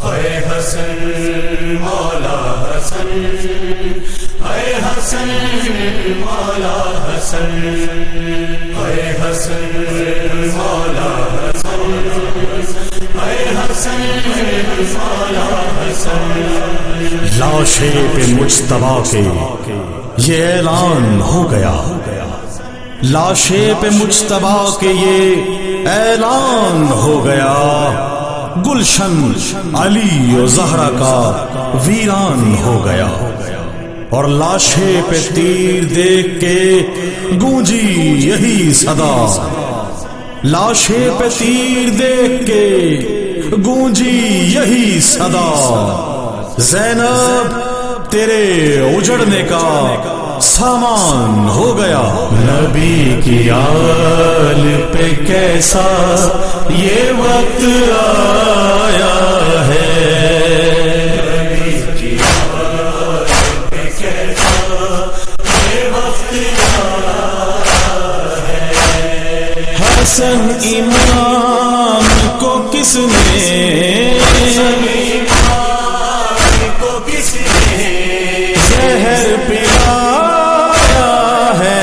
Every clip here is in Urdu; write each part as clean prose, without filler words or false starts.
اے حسن مولا حسن، اے حسن مولا حسن، اے حسن مولا حسن، اے حسن مولا حسن۔ لاش پہ مجتبیٰ کے یہ اعلان ہو گیا، لاش پہ مجتبیٰ کے یہ اعلان ہو گیا، گلشن علی و زہرا کا ویران ہو گیا، اور لاشے پہ تیر دیکھ کے گونجی یہی صدا، لاشے پہ تیر دیکھ کے گونجی یہی صدا، زینب تیرے اجڑنے کا سامان ہو گیا۔ نبی کی آل پہ کیسا یہ وقت آیا ہے، نبی کی آل پہ کیسا یہ وقت آیا ہے۔ حسن امام کو کس نے، زہر پلایا ہے،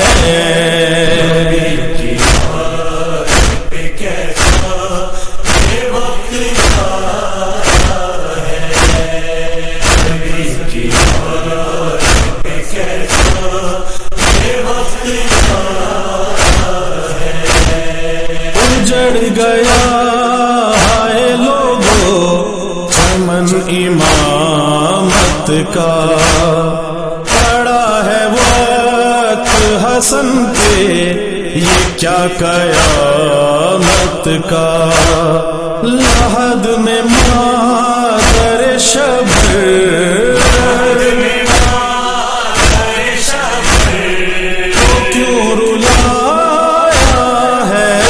نبی کی آل پہ کیسا یہ وقت آیا ہے، نبی کی آل پہ کیسا یہ وقت آیا ہے۔ اجڑ گیا ہے لوگوں چمن امامت کا، پڑا ہے وقت حسن پہ یہ کیا قیامت کا، لحد میں مادر شبر، کیوں رلایا ہے،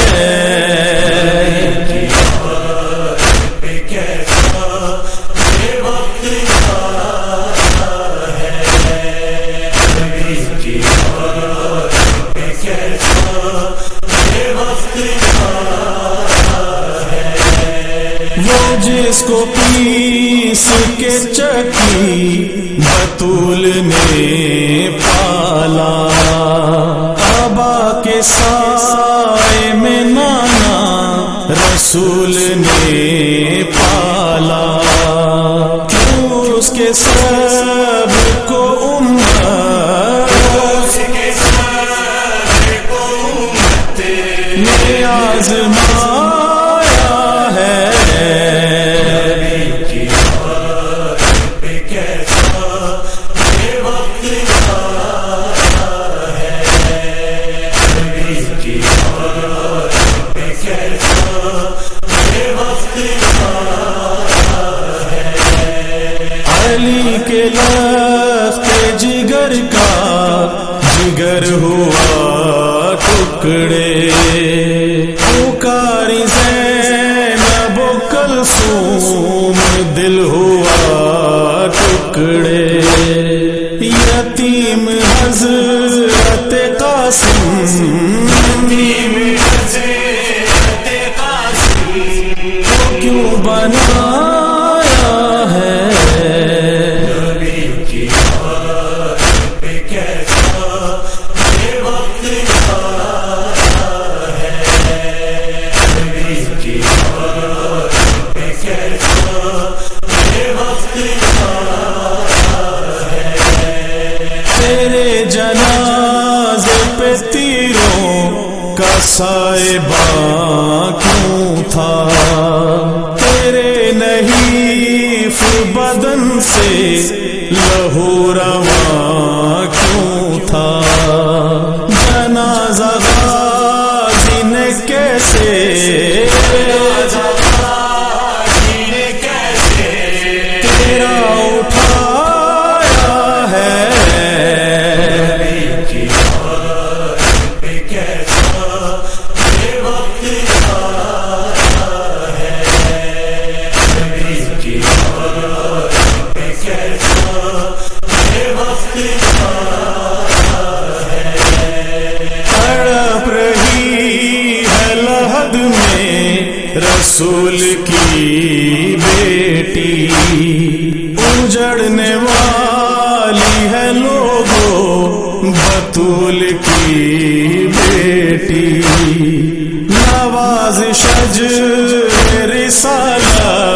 وہ جس کو پیس کے چکی بطول نے پالا، ابا کے سائے میں نانا رسول نے پالا، کیوں اس کے سب کو امت نے آزمایا ہے، علی کے لخت جگر کا جگر ہوا ٹکڑے، پکاری زینب و کلثوم دل ہوا ٹکڑے، یتیم حضرت قاسم کیوں بنایا ہے، نبی کی آل پہ کیسا یہ وقت آیا ہے، نبی کی آل پہ کیسا یہ وقت آیا ہے۔ تیرے جنازے پہ تیروں کا سائباں کیوں تھا، تیرے نحیف بدن سے لہو رواں کیوں تھا، جنازہ غازی نے کیسے تیرا اٹھایا ہے، نبی کی آل پہ کیسا یہ بیٹی اجڑنے والی ہے لوگوں بطول کی بیٹی نوازش رسالت